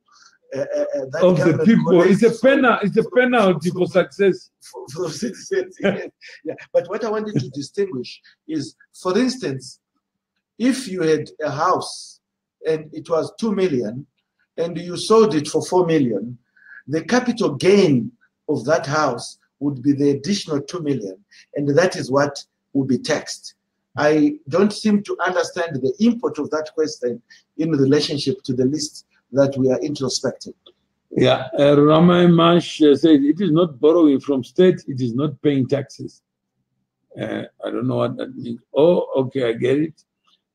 that of the people. It's a penalty for success. For citizens. Yeah. But what I wanted to distinguish is, for instance, if you had a house and it was 2 million and you sold it for 4 million, the capital gain of that house would be the additional 2 million, and that is what will be taxed. I don't seem to understand the import of that question in relationship to the list that we are introspecting. Yeah, Ramay Mash says it is not borrowing from state, it is not paying taxes. I don't know what that means. Oh, okay, I get it.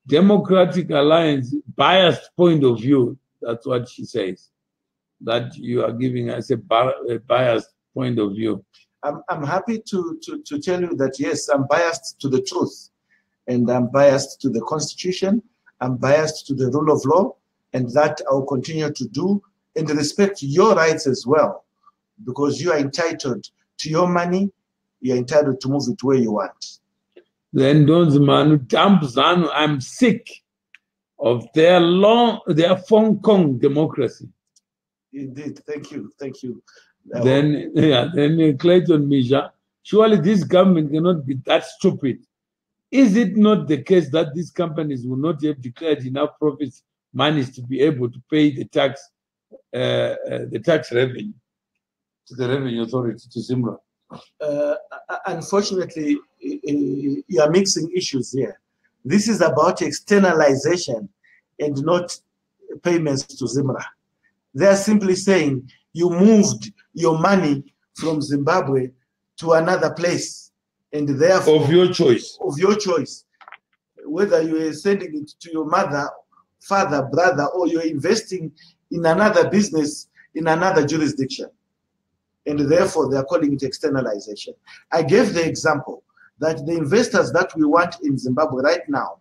Democratic Alliance, biased point of view, that's what she says. That you are giving us a biased point of view. I'm happy to tell you that, yes, I'm biased to the truth, and I'm biased to the Constitution, I'm biased to the rule of law, and that I'll continue to do and respect your rights as well, because you are entitled to your money, you're entitled to move it where you want. Then those man I'm sick of their Hong Kong democracy. Indeed, thank you. Then Clayton Misha, surely this government cannot be that stupid. Is it not the case that these companies will not have declared enough profits, monies to be able to pay the tax revenue to the revenue authority, to Zimra? Unfortunately, you are mixing issues here. This is about externalization and not payments to Zimra. They are simply saying you moved your money from Zimbabwe to another place, and therefore of your choice. Whether you are sending it to your mother, father, brother, or you're investing in another business in another jurisdiction. And therefore, they are calling it externalization. I gave the example that the investors that we want in Zimbabwe right now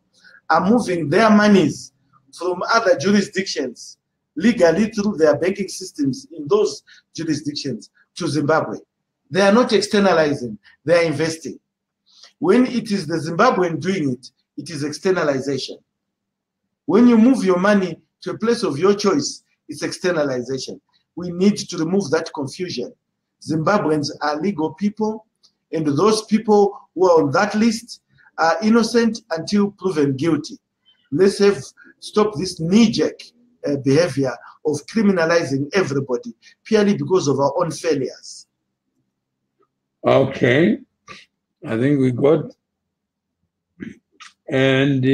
are moving their monies from other jurisdictions legally through their banking systems in those jurisdictions to Zimbabwe. They are not externalizing, they are investing. When it is the Zimbabwean doing it, it is externalization. When you move your money to a place of your choice, it's externalization. We need to remove that confusion. Zimbabweans are legal people, and those people who are on that list are innocent until proven guilty. Let's stop this knee-jerk behavior of criminalizing everybody purely because of our own failures. Okay, I think we got and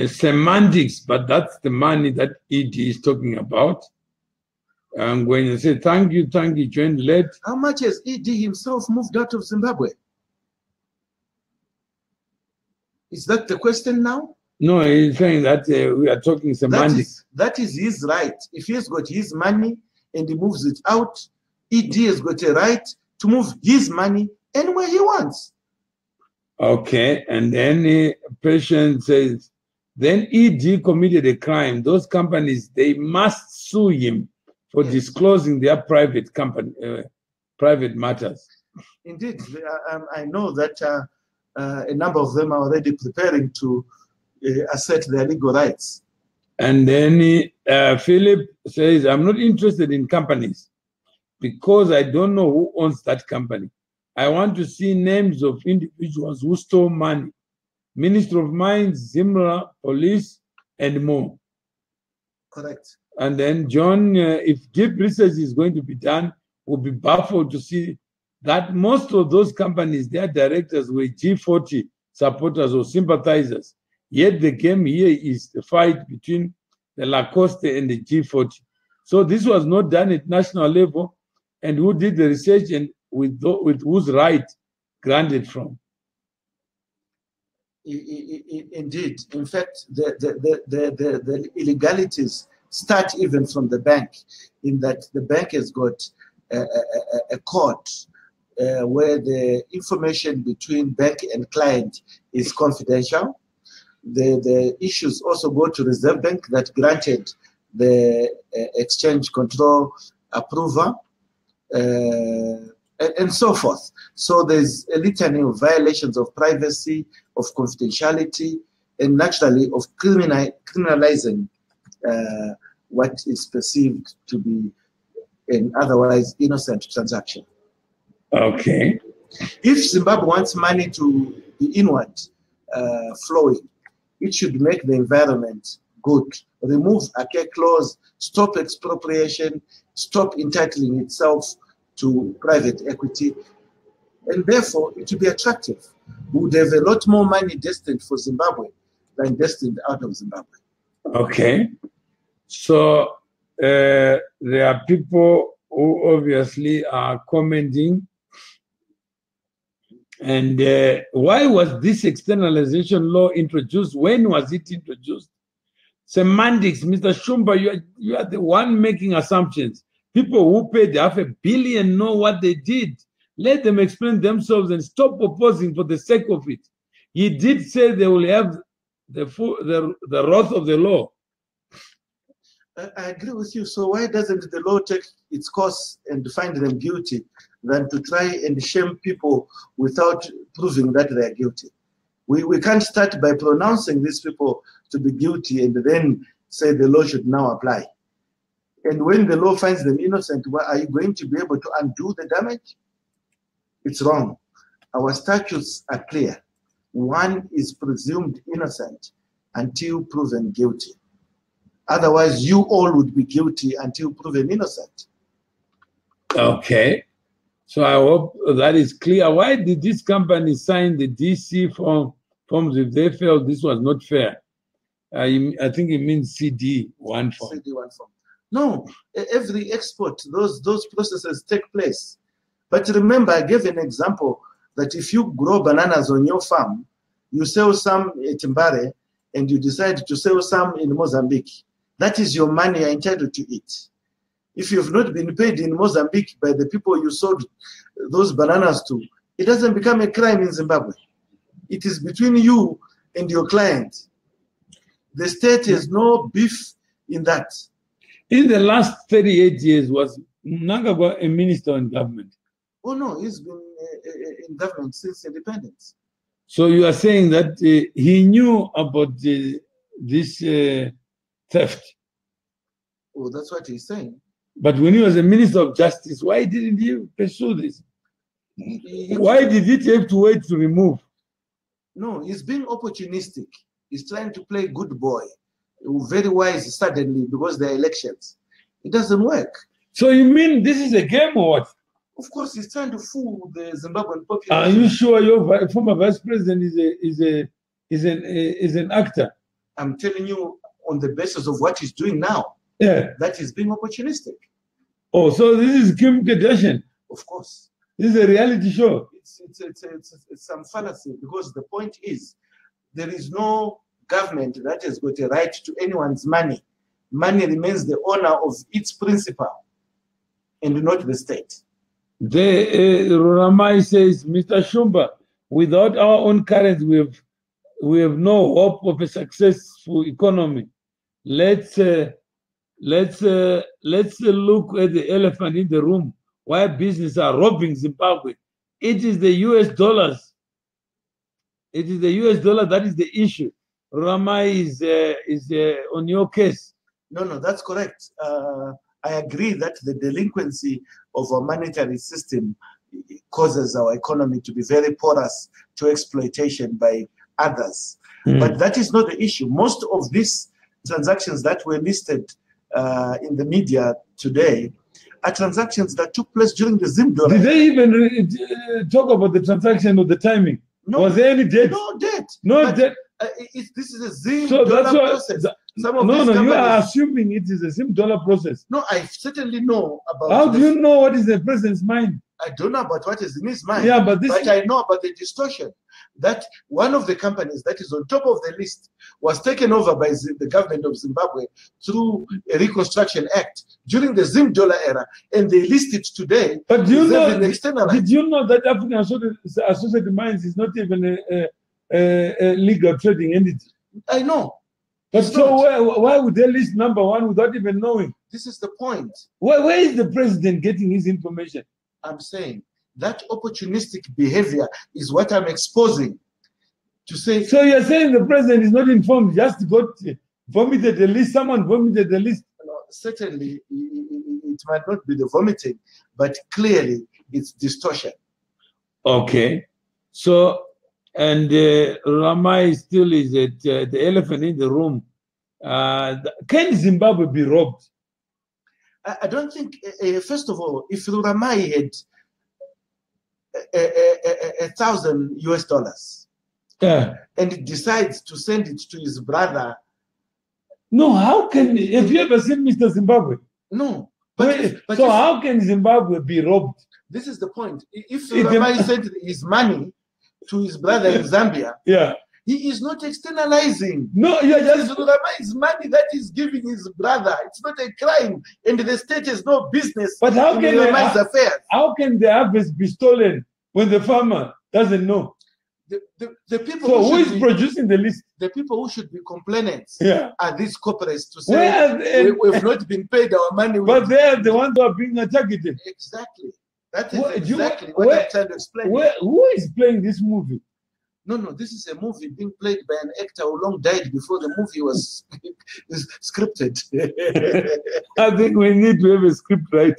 semantics, but that's the money that ED is talking about. And when you say thank you, join late. How much has ED himself moved out of Zimbabwe? Is that the question now? No, he's saying that we are talking semantics. That is his right. If he has got his money and he moves it out, ED has got a right to move his money anywhere he wants. Okay, and then the patient says, then ED committed a crime. Those companies, they must sue him for disclosing their private company, private matters. Indeed, I know that a number of them are already preparing to assert their legal rights. And then Philip says, I'm not interested in companies because I don't know who owns that company. I want to see names of individuals who stole money. Minister of Mines, Zimra, police, and more. Correct. And then John, if deep research is going to be done, we'll be baffled to see that most of those companies, their directors were G40 supporters or sympathizers. Yet the game here is the fight between the Lacoste and the G40. So this was not done at national level. And who did the research and with whose right granted from? Indeed. In fact, the illegalities start even from the bank, in that the bank has got a court where the information between bank and client is confidential. The issues also go to Reserve Bank that granted the exchange control approval, and so forth. So there's a litany of violations of privacy, of confidentiality, and naturally of criminalizing what is perceived to be an otherwise innocent transaction. Okay. If Zimbabwe wants money to be inward flowing, it should make the environment good. Remove a care clause, stop expropriation, stop entitling itself to private equity, and therefore it will be attractive. We would have a lot more money destined for Zimbabwe than destined out of Zimbabwe. Okay. So there are people who obviously are commenting. And why was this externalization law introduced? When was it introduced? Semantics, Mr. Shumba, you are the one making assumptions. People who paid $500 million know what they did. Let them explain themselves and stop opposing for the sake of it. He did say they will have the wrath of the law. I agree with you. So why doesn't the law take its course and find them guilty than to try and shame people without proving that they are guilty? We can't start by pronouncing these people to be guilty and then say the law should now apply. And when the law finds them innocent, are you going to be able to undo the damage? It's wrong. Our statutes are clear. One is presumed innocent until proven guilty. Otherwise, you all would be guilty until proven innocent. Okay. So I hope that is clear. Why did this company sign the DC forms if they felt this was not fair? I think it means CD1 form. CD1 form. No, every export, those processes take place. But remember, I gave an example that if you grow bananas on your farm, you sell some at Mbare, and you decide to sell some in Mozambique. That is your money you're entitled to eat. If you've not been paid in Mozambique by the people you sold those bananas to, it doesn't become a crime in Zimbabwe. It is between you and your client. The state has no beef in that. In the last 38 years, was Mnangagwa a minister in government? Oh no, he's been in government since independence. So you are saying that he knew about this theft? Oh, that's what he's saying. But when he was a minister of justice, why didn't he pursue this? Why did he have to wait to remove? No, he's being opportunistic. He's trying to play good boy. Very wise suddenly because there are elections. It doesn't work. So you mean this is a game or what? Of course, he's trying to fool the Zimbabwean population. Are you sure your former vice president is an actor? I'm telling you on the basis of what he's doing now. Yeah. That is being opportunistic. Oh, so this is Kim Kardashian? Of course. This is a reality show. It's some fallacy because the point is there is no government that has got a right to anyone's money. Money remains the owner of its principal and not the state. Ramai says, Mr. Shumba, without our own currency, we have no hope of a successful economy. Let's look at the elephant in the room. Why businesses are robbing Zimbabwe? It is the US dollars. It is the US dollar that is the issue. Ramai is on your case. No, that's correct. I agree that the delinquency of our monetary system causes our economy to be very porous to exploitation by others. But that is not the issue. Most of these transactions that were listed in the media today are transactions that took place during the Zim dollar. Did they even talk about the transaction or the timing? No, was there any debt? No debt. No debt. This is a Zim so dollar that's why, process. No, you are assuming it is a Zim dollar process. No, I certainly know about. How do you know what is the president's mind? I don't know about what is in his mind. Yeah, but I know about the distortion. That one of the companies that is on top of the list was taken over by the government of Zimbabwe through a Reconstruction Act during the Zim dollar era, and they list it today. But do you know? Did you know that African Associated Mines is not even a legal trading entity? I know. But so why would they list number one without even knowing? This is the point. Where is the president getting his information? I'm saying that opportunistic behavior is what I'm exposing. To say. So you're saying the president is not informed, just got vomited the list, someone vomited the list? No, certainly, it might not be the vomiting, but clearly it's distortion. Okay. So, and Ramai still is at the elephant in the room. Can Zimbabwe be robbed? I don't think, first of all, if Ramai had $1,000 US, and he decides to send it to his brother. No, how can, have you ever seen Mr. Zimbabwe? No. So how can Zimbabwe be robbed? This is the point. If Ramai sent his money to his brother in Zambia, he is not externalizing. No, you're just Ramai's money that he's giving his brother. It's not a crime, and the state has no business. But how can Ramai's affairs? How can the harvest be stolen when the farmer doesn't know? The people. So who is producing the list? The people who should be complainants are these corporates to say we've not been paid our money. But they are the ones who are being targeted. Exactly. That is exactly what I'm trying to explain. Who is playing this movie? No, this is a movie being played by an actor who long died before the movie was scripted. I think we need to have a script, right?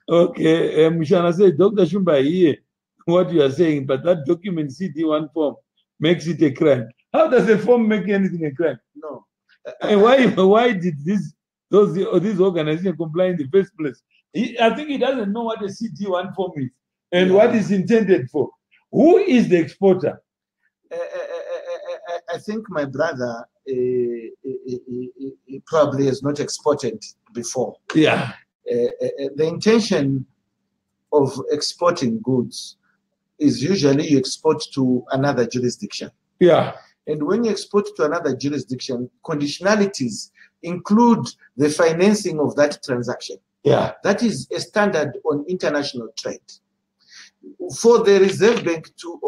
Okay, Mushana said, Dr. Shumba, here, what you are saying, but that document CD1 form makes it a crime. How does a form make anything a crime? No. And why did these organizations comply in the first place? I think he doesn't know what a CD1 form is and what it's intended for. Who is the exporter? I think my brother he probably has not exported before. Yeah. The intention of exporting goods is usually you export to another jurisdiction. Yeah. And when you export to another jurisdiction, conditionalities include the financing of that transaction. Yeah. That is a standard on international trade. For the Reserve Bank to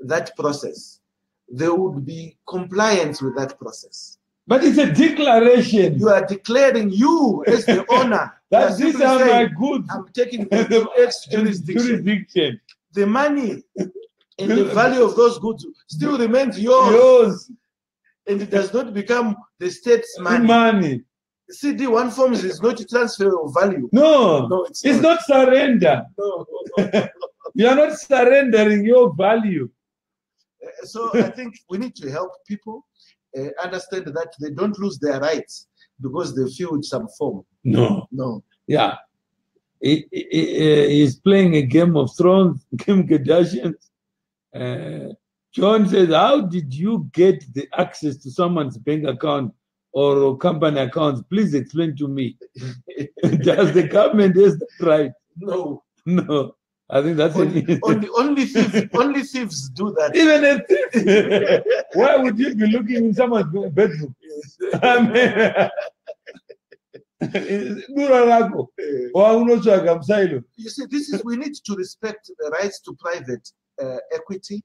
that process, there would be compliance with that process. But it's a declaration. You are declaring you as the owner. That these are my goods. I'm taking them to X jurisdiction. The money and the value of those goods still remains yours. And it does not become the state's money. CD1 forms is not a transfer of value. No, it's not surrender. No. You are not surrendering your value. So I think we need to help people understand that they don't lose their rights because they filled some form. No. Yeah. He's playing a Game of Thrones, Kim Kardashian. John says, how did you get the access to someone's bank account or company accounts? Please explain to me. Does the government have that right? No. I think that's only thieves do that. Even a thief. Why would you be looking in someone's bedroom? I mean, you see, we need to respect the rights to private equity,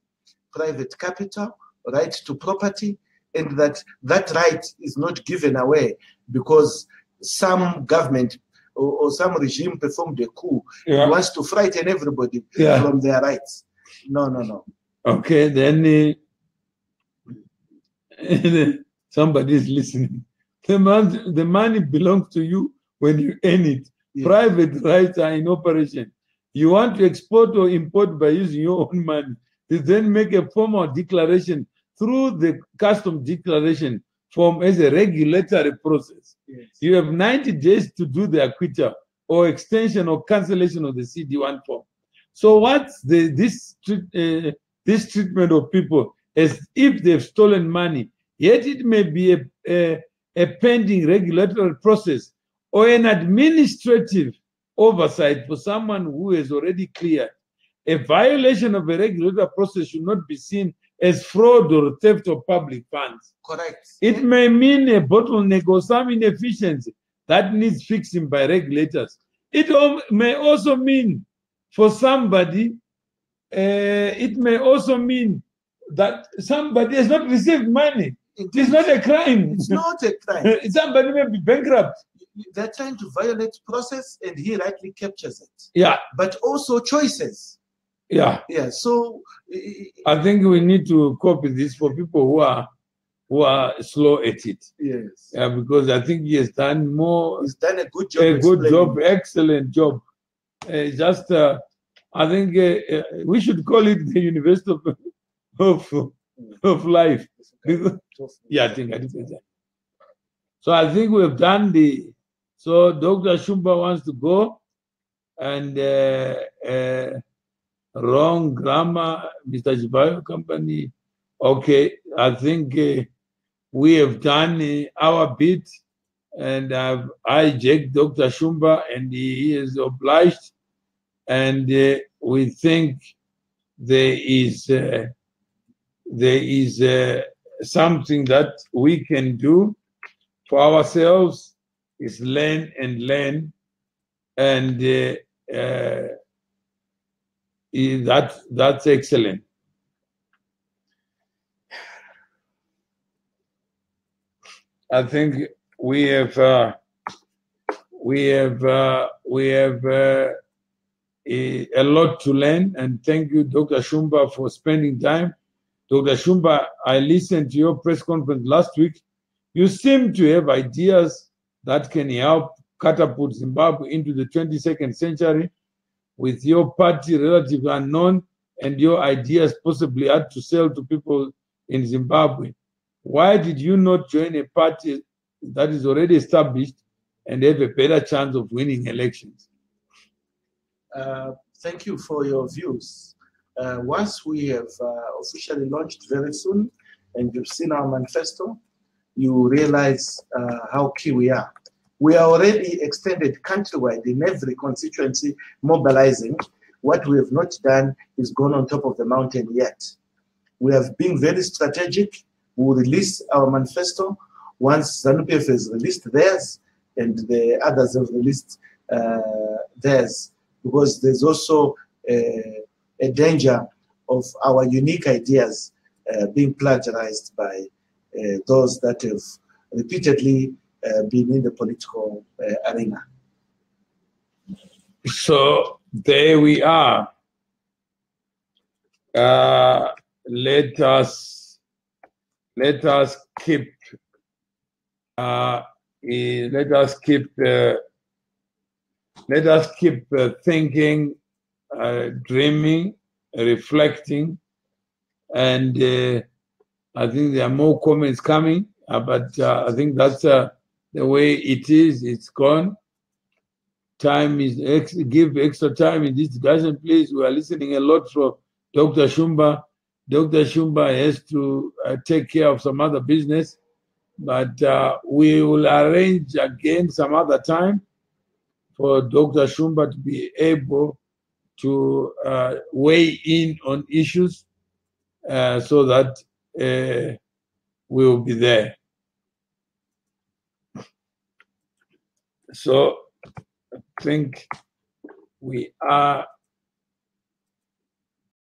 private capital, right to property, and that right is not given away because some government or some regime performed a coup. Yeah. It wants to frighten everybody from their rights. No. Okay, then somebody is listening. The money belongs to you when you earn it. Yes. Private rights are in operation. You want to export or import by using your own money. You then make a formal declaration through the custom declaration form as a regulatory process. Yes. You have 90 days to do the acquittal or extension or cancellation of the CD1 form. So what's this treatment of people as if they've stolen money, yet it may be a pending regulatory process or an administrative oversight for someone who has already cleared. A violation of a regulatory process should not be seen as fraud or theft of public funds. Correct. It may mean a bottleneck or some inefficiency that needs fixing by regulators. It may also mean for somebody, it may also mean that somebody has not received money. It's not a crime. It's not a crime. Somebody may be bankrupt. They're trying to violate process, and he rightly captures it. Yeah. But also choices. Yeah. Yeah. So I think we need to copy this for people who are slow at it. Yes. Yeah, because I think he has done more. He's done a good job. A good job, excellent job. I think we should call it the University of Life. Yeah, I think I did that. So I think we've done so Dr. Shumba wants to go, and wrong grammar, Mr. Jibayo Company. Okay, I think we have done our bit, and I've hijacked Dr. Shumba, and he is obliged, and we think there is something that we can do for ourselves is learn, and that's excellent. I think we have a lot to learn, and thank you, Dr. Shumba, for spending time. Dr. Shumba, I listened to your press conference last week. You seem to have ideas that can help catapult Zimbabwe into the 22nd century with your party relatively unknown and your ideas possibly hard to sell to people in Zimbabwe. Why did you not join a party that is already established and have a better chance of winning elections? Thank you for your views. Once we have officially launched very soon, and you've seen our manifesto, you realize how key we are. We are already extended countrywide in every constituency, mobilizing. What we have not done is gone on top of the mountain yet. We have been very strategic. We will release our manifesto once ZANU-PF has released theirs and the others have released theirs, because there's also a danger of our unique ideas being plagiarized by those that have repeatedly been in the political arena. So there we are. Let us keep thinking, dreaming, reflecting, and I think there are more comments coming, but I think that's the way it is. It's gone. Time is give extra time in this discussion, please. We are listening a lot from Dr. Shumba. Dr. Shumba has to take care of some other business, but we will arrange again some other time for Dr. Shumba to be able to weigh in on issues so that we will be there. So I think we are